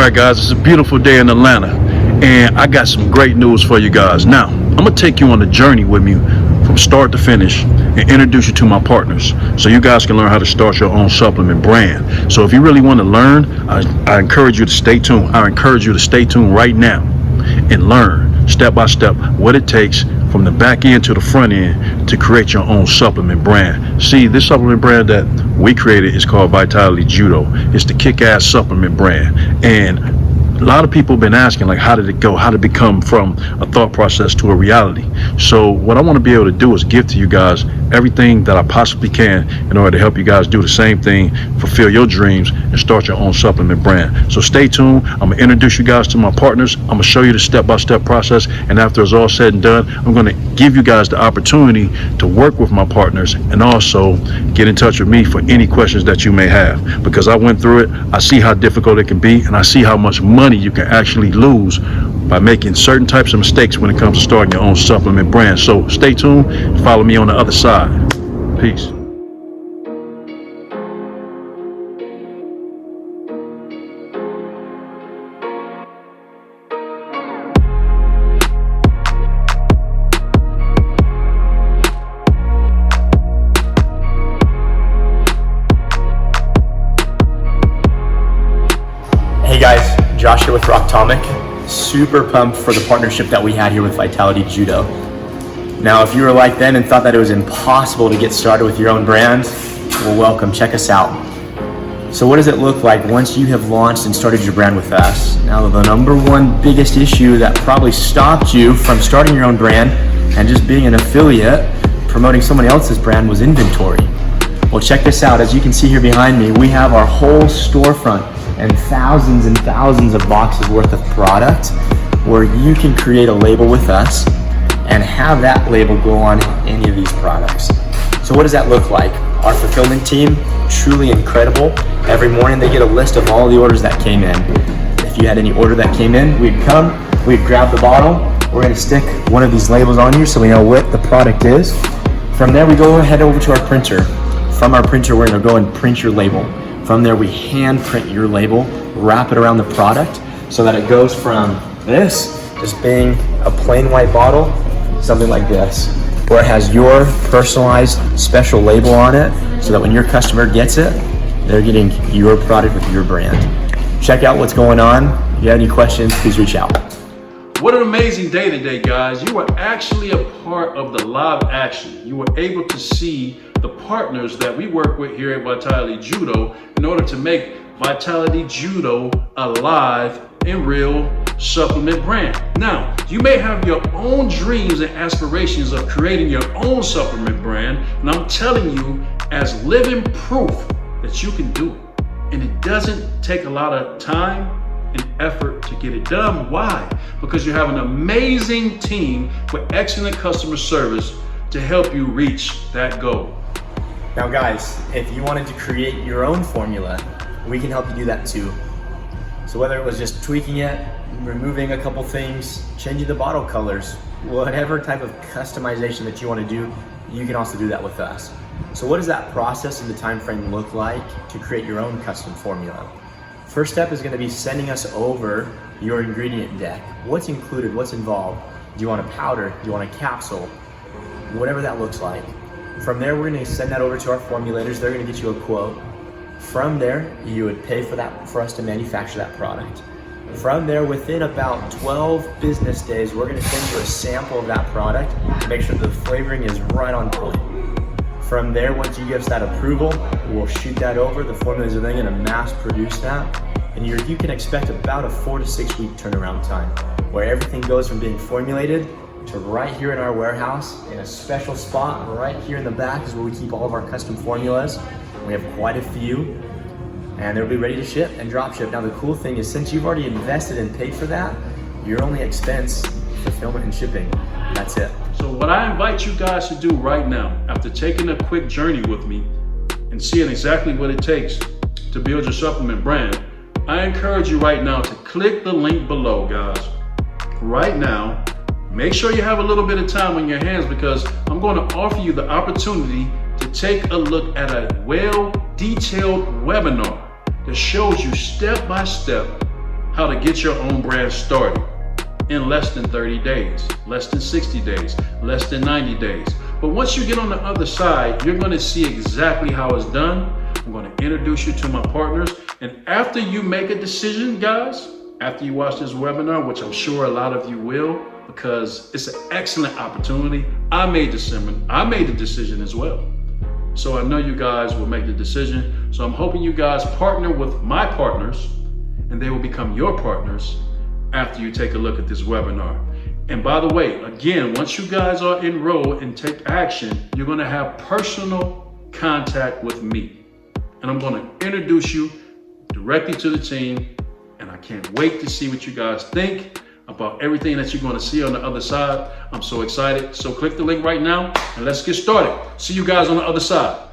right, guys, it's a beautiful day in Atlanta, and I got some great news for you guys. Now, I'm gonna take you on a journey with me from start to finish and introduce you to my partners so you guys can learn how to start your own supplement brand. So if you really want to learn, I encourage you to stay tuned. I encourage you to stay tuned right now and learn step by step what it takes from the back end to the front end to create your own supplement brand. See, this supplement brand that we created is called Vitality Judo. It's the kick-ass supplement brand. And a lot of people have been asking, like, how did it go? How did it become from a thought process to a reality? So what I want to be able to do is give to you guys everything that I possibly can in order to help you guys do the same thing, fulfill your dreams, and start your own supplement brand. So stay tuned. I'm going to introduce you guys to my partners. I'm going to show you the step-by-step process. And after it's all said and done, I'm going to give you guys the opportunity to work with my partners and also get in touch with me for any questions that you may have. Because I went through it, I see how difficult it can be, and I see how much money you can actually lose by making certain types of mistakes when it comes to starting your own supplement brand. So stay tuned, follow me on the other side. Peace. Hey guys, Josh here with Rocktomic. Super pumped for the partnership that we had here with Vitality Judo. Now, if you were like them and thought that it was impossible to get started with your own brand, well, welcome, check us out. So what does it look like once you have launched and started your brand with us? Now, the number one biggest issue that probably stopped you from starting your own brand and just being an affiliate, promoting someone else's brand, was inventory. Well, check this out. As you can see here behind me, we have our whole storefront and thousands of boxes worth of product where you can create a label with us and have that label go on any of these products. So what does that look like? Our fulfillment team, truly incredible. Every morning they get a list of all the orders that came in. If you had any order that came in, we'd come, we'd grab the bottle, we're gonna stick one of these labels on here so we know what the product is. From there we go head over to our printer. From our printer we're gonna go and print your label. From there, we hand print your label, wrap it around the product so that it goes from this, just being a plain white bottle, something like this, where it has your personalized special label on it so that when your customer gets it, they're getting your product with your brand. Check out what's going on. If you have any questions, please reach out. What an amazing day today, guys. You were actually a part of the live action. You were able to see the partners that we work with here at Vitality Judo in order to make Vitality Judo a live and real supplement brand. Now, you may have your own dreams and aspirations of creating your own supplement brand, and I'm telling you as living proof that you can do it. And it doesn't take a lot of time and effort to get it done. Why? Because you have an amazing team with excellent customer service to help you reach that goal. Now guys, if you wanted to create your own formula, we can help you do that too. So whether it was just tweaking it, removing a couple things, changing the bottle colors, whatever type of customization that you want to do, you can also do that with us. So what does that process and the time frame look like to create your own custom formula? First step is going to be sending us over your ingredient deck. What's included, what's involved? Do you want a powder? Do you want a capsule? Whatever that looks like. From there, we're going to send that over to our formulators. They're going to get you a quote. From there, you would pay for us to manufacture that product. From there, within about 12 business days, we're going to send you a sample of that product to make sure the flavoring is right on point. From there, once you give us that approval, we'll shoot that over. The formulators are then going to mass produce that. And you can expect about a 4 to 6 week turnaround time, where everything goes from being formulated to right here in our warehouse in a special spot right here in the back is where we keep all of our custom formulas. We have quite a few, and they'll be ready to ship and drop ship. Now the cool thing is, since you've already invested and paid for that, your only expense, fulfillment and shipping. That's it. So what I invite you guys to do right now, after taking a quick journey with me and seeing exactly what it takes to build your supplement brand, I encourage you right now to click the link below, guys. Right now, make sure you have a little bit of time on your hands, because I'm going to offer you the opportunity to take a look at a well-detailed webinar that shows you step by step how to get your own brand started in less than 30 days, less than 60 days, less than 90 days. But once you get on the other side, you're gonna see exactly how it's done. I'm gonna introduce you to my partners. And after you make a decision, guys, after you watch this webinar, which I'm sure a lot of you will, because it's an excellent opportunity. I made the decision as well. So I know you guys will make the decision. So I'm hoping you guys partner with my partners and they will become your partners after you take a look at this webinar. And by the way, again, once you guys are enrolled and take action, you're gonna have personal contact with me. And I'm gonna introduce you directly to the team. And I can't wait to see what you guys think about everything that you're gonna see on the other side. I'm so excited. So click the link right now and let's get started. See you guys on the other side.